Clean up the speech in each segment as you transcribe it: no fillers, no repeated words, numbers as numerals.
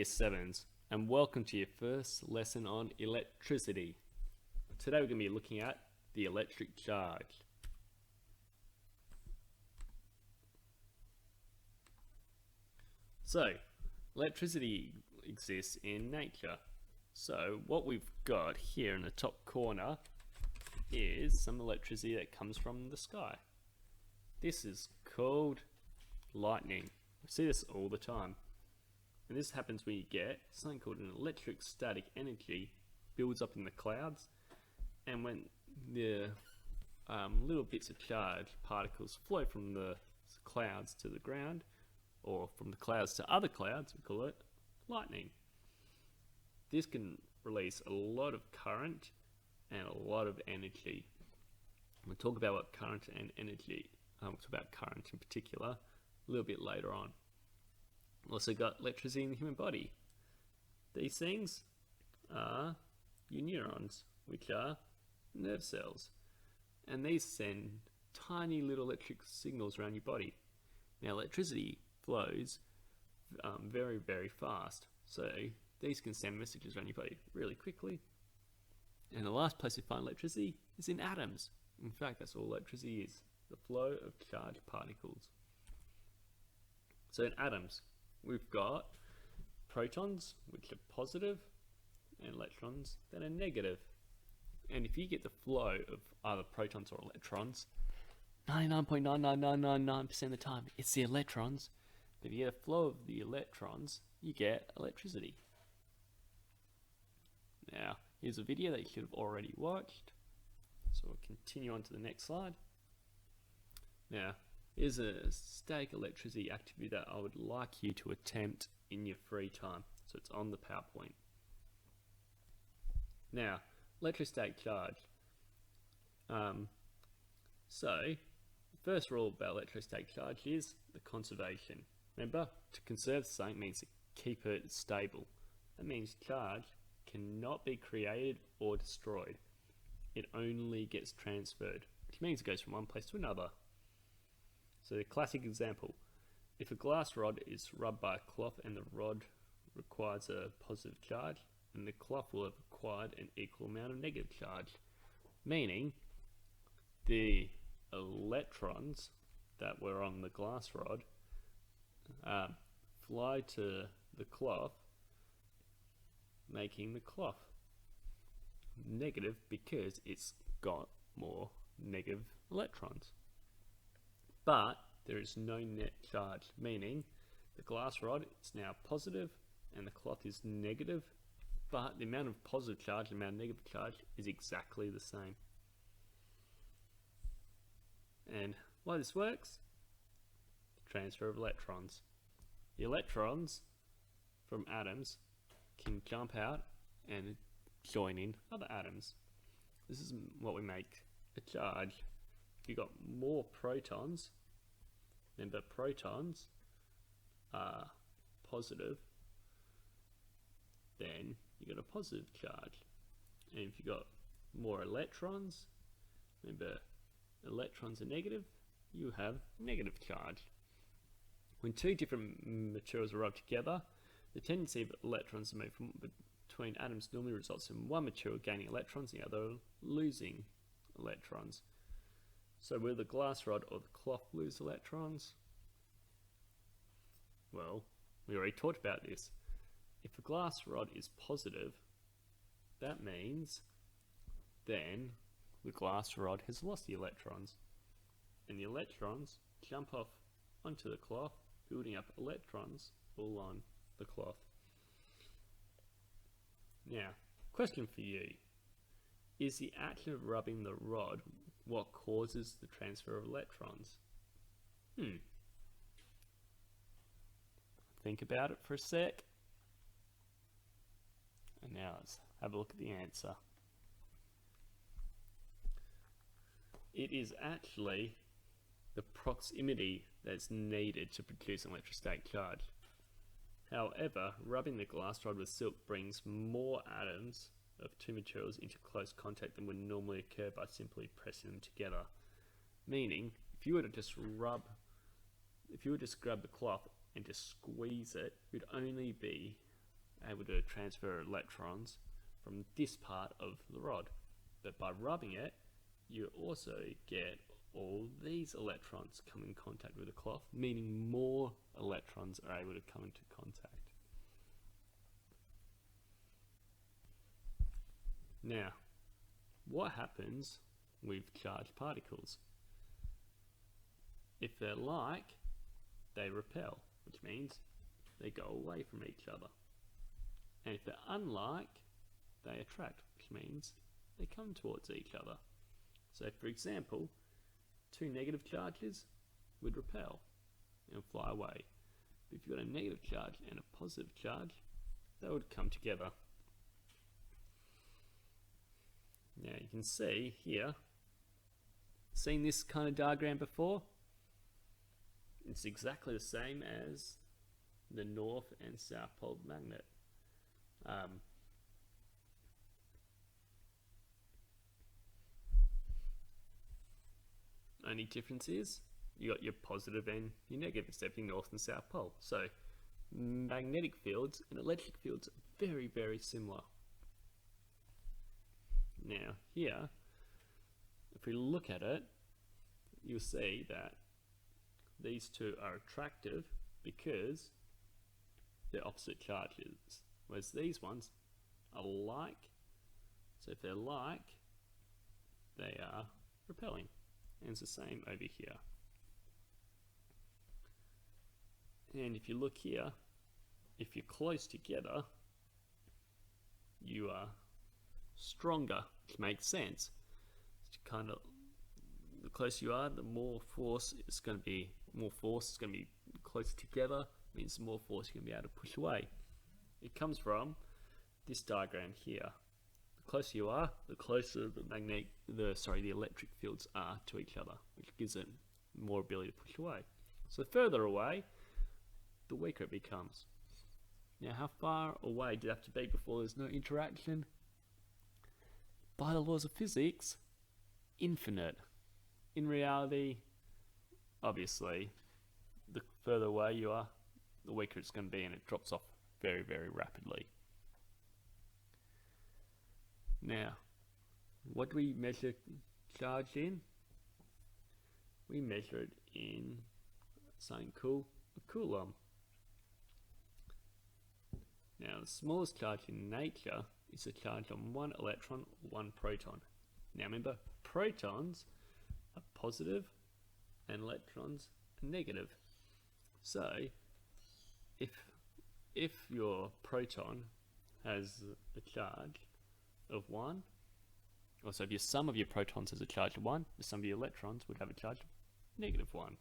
Year 7s, and welcome to your first lesson on electricity. Today we're going to be looking at the electric charge. So, electricity exists in nature. So, what we've got here in the top corner is some electricity that comes from the sky. This is called lightning. We see this all the time. And this happens when you get something called an electrostatic energy builds up in the clouds, and when the little bits of charged particles flow from the clouds to the ground, or from the clouds to other clouds, we call it lightning. This can release a lot of current and a lot of energy. We'll talk about what current and energy, we'll talk about current in particular a little bit later on. We've also got electricity in the human body. These things are your neurons, which are nerve cells. And these send tiny little electric signals around your body. Now, electricity flows very, very fast. So these can send messages around your body really quickly. And the last place we find electricity is in atoms. In fact, that's all electricity is, the flow of charged particles. So in atoms, we've got protons, which are positive, and electrons that are negative. And if you get the flow of either protons or electrons, 99.99999% of the time, it's the electrons. But if you get a flow of the electrons, you get electricity. Now, here's a video that you should have already watched. So we'll continue on to the next slide. Now, here's a static electricity activity that I would like you to attempt in your free time. So it's on the PowerPoint. Now, electrostatic charge. So, the first rule about electrostatic charge is the conservation. Remember, to conserve something means to keep it stable. That means charge cannot be created or destroyed. It only gets transferred, which means it goes from one place to another. So the classic example, if a glass rod is rubbed by a cloth and the rod requires a positive charge, then the cloth will have acquired an equal amount of negative charge, meaning the electrons that were on the glass rod fly to the cloth, making the cloth negative because it's got more negative electrons. But there is no net charge, meaning the glass rod is now positive and the cloth is negative, but the amount of positive charge and the amount of negative charge is exactly the same. And why this works? The transfer of electrons. The electrons from atoms can jump out and join in other atoms. This is what we make a charge. If you've got more protons, remember protons are positive, then you got a positive charge. And if you've got more electrons, remember electrons are negative, you have negative charge. When two different materials are rubbed together, the tendency of electrons to move from between atoms normally results in one material gaining electrons and the other losing electrons. So will the glass rod or the cloth lose electrons? Well, we already talked about this. If a glass rod is positive, that means then the glass rod has lost the electrons. And the electrons jump off onto the cloth, building up electrons all on the cloth. Now, question for you. Is the action of rubbing the rod what causes the transfer of electrons? Think about it for a sec. And now let's have a look at the answer. It is actually the proximity that's needed to produce an electrostatic charge. However, rubbing the glass rod with silk brings more atoms of two materials into close contact than would normally occur by simply pressing them together. Meaning, if you were to just grab the cloth and just squeeze it, it would only be able to transfer electrons from this part of the rod. But by rubbing it, you also get all these electrons come in contact with the cloth, meaning more electrons are able to come into contact. Now, what happens with charged particles? If they're like, they repel, which means they go away from each other. And if they're unlike, they attract, which means they come towards each other. So for example, two negative charges would repel and fly away. But if you've got a negative charge and a positive charge, they would come together. Now you can see here, seen this kind of diagram before? It's exactly the same as the North and South Pole magnet. Only difference is you got your positive and your negative instead of your North and South Pole. So magnetic fields and electric fields are very, very similar. Now here, if we look at it, you'll see that these two are attractive because they're opposite charges, whereas these ones are like. So if they're like, they are repelling. And it's the same over here. And if you look here, if you're close together, you are stronger, which makes sense. It's kind of, the closer you are, the more force it's going to be. More force is going to be closer together, means the more force you're going to be able to push away. It comes from this diagram here. The closer you are, the closer the electric fields are to each other, which gives it more ability to push away. So the further away, the weaker it becomes. Now, how far away do you have to be before there's no interaction? By the laws of physics, infinite. In reality, obviously, the further away you are, the weaker it's going to be, and it drops off very, very rapidly. Now, what do we measure charge in? We measure it in something called a coulomb. Now, the smallest charge in nature is a charge on one electron or one proton. Now remember, protons are positive and electrons are negative. So, if your proton has a charge of 1, or so if your sum of your protons has a charge of 1, the sum of your electrons would have a charge of -1.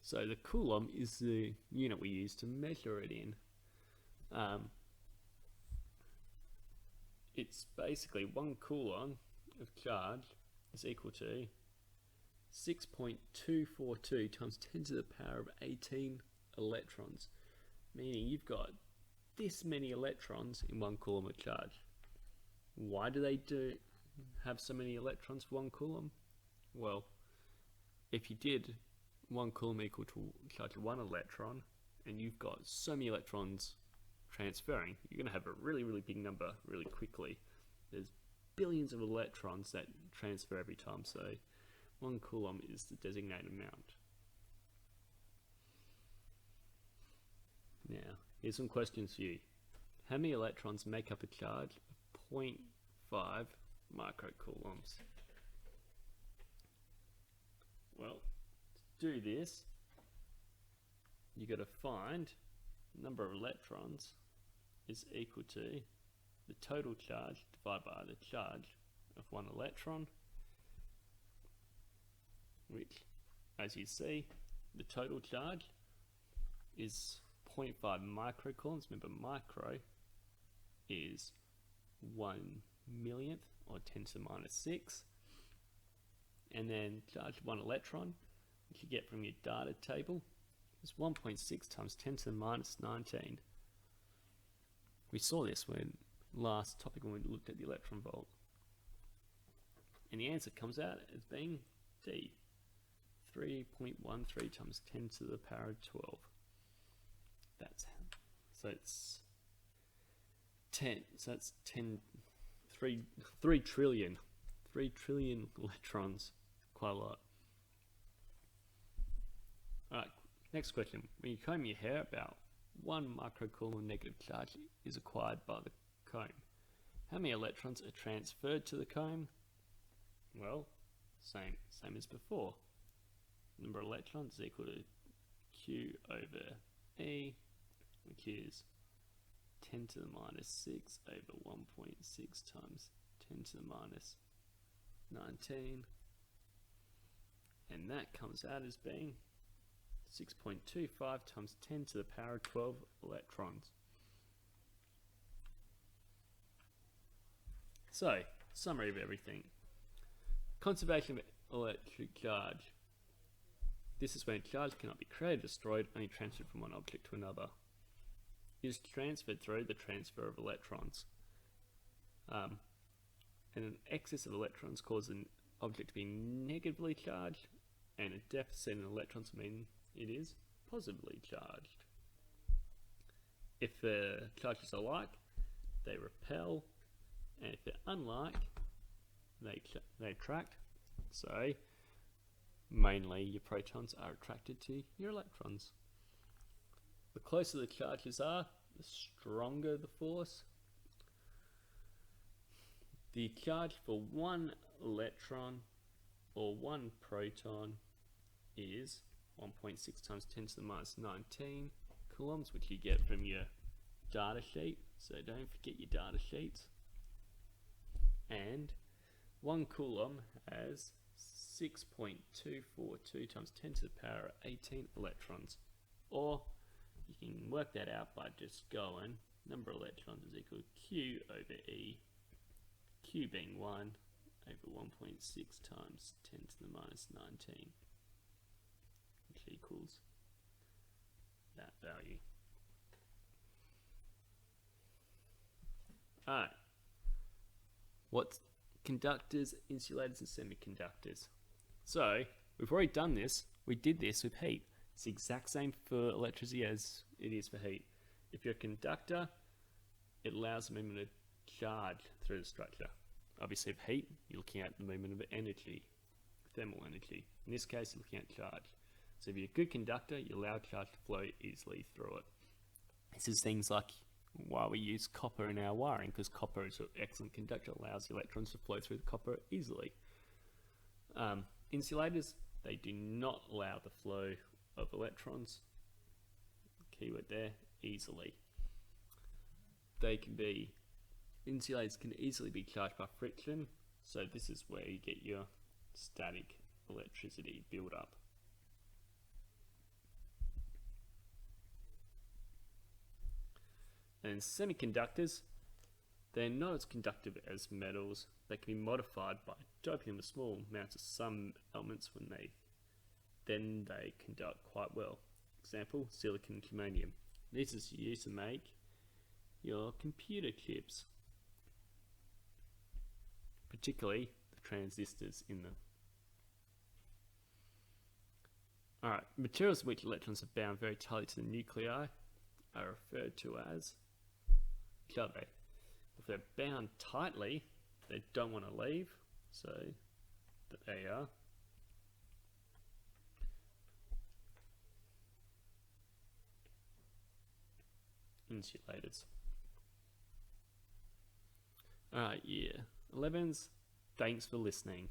So the coulomb is the unit we use to measure it in. It's basically 1 coulomb of charge is equal to 6.242 times 10 to the power of 18 electrons, meaning you've got this many electrons in 1 coulomb of charge. Why do they have so many electrons for 1 coulomb? Well, if you did 1 coulomb equal to charge of 1 electron, and you've got so many electrons transferring, you're going to have a really, really big number really quickly. There's billions of electrons that transfer every time, so 1 coulomb is the designated amount. Now, here's some questions for you. How many electrons make up a charge of 0.5 microcoulombs? Well, to do this, you got to find the number of electrons is equal to the total charge divided by the charge of 1 electron, which, as you see, the total charge is 0.5 microcoulombs. Remember, micro is 1 millionth or 10 to the -6, and then charge of 1 electron, which you get from your data table, is 1.6 times 10 to the -19. We saw this when last topic when we looked at the electron volt, and the answer comes out as being D, 3.13 times 10 to the power of 12. So it's 10. So that's 3 trillion. 3 trillion electrons. Quite a lot. Alright, next question. When you comb your hair, about 1 microcoulomb negative charge is acquired by the comb. How many electrons are transferred to the comb? Well, same as before. Number of electrons is equal to Q over E, which is 10 to the minus 6 over 1.6 times 10 to the minus 19. And that comes out as being 6.25 times 10 to the power of 12 electrons. So, summary of everything. Conservation of electric charge. This is when charge cannot be created or destroyed, only transferred from one object to another. It is transferred through the transfer of electrons. And an excess of electrons causes an object to be negatively charged, and a deficit in electrons mean it is positively charged. If the charges are alike, they repel, and if they're unlike, they attract. So mainly your protons are attracted to your electrons. The closer the charges are, the stronger the force. The charge for 1 electron or 1 proton is 1.6 times 10 to the minus 19 coulombs, which you get from your data sheet, so don't forget your data sheets. And 1 coulomb has 6.242 times 10 to the power of 18 electrons. Or you can work that out by just going, number of electrons is equal to Q over E, Q being 1 over 1.6 times 10 to the minus 19, which equals that value. Alright, what's conductors, insulators and semiconductors? So, we've already done this. We did this with heat. It's the exact same for electricity as it is for heat. If you're a conductor, it allows the movement of charge through the structure. Obviously, with heat, you're looking at the movement of energy, thermal energy. In this case, you're looking at charge. So if you're a good conductor, you allow charge to flow easily through it. This is things like why we use copper in our wiring, because copper is an excellent conductor, allows the electrons to flow through the copper easily. Insulators, they do not allow the flow of electrons, keyword there, easily. Insulators can easily be charged by friction, so this is where you get your static electricity build up. And semiconductors, they're not as conductive as metals. They can be modified by doping them with small amounts of some elements then they conduct quite well. Example, silicon and germanium. This is used to make your computer chips, particularly the transistors in them. Alright, materials in which electrons are bound very tightly to the nuclei are referred to as, which are they? If they're bound tightly, they don't want to leave, so they are insulators. Alright, yeah. 11s, thanks for listening.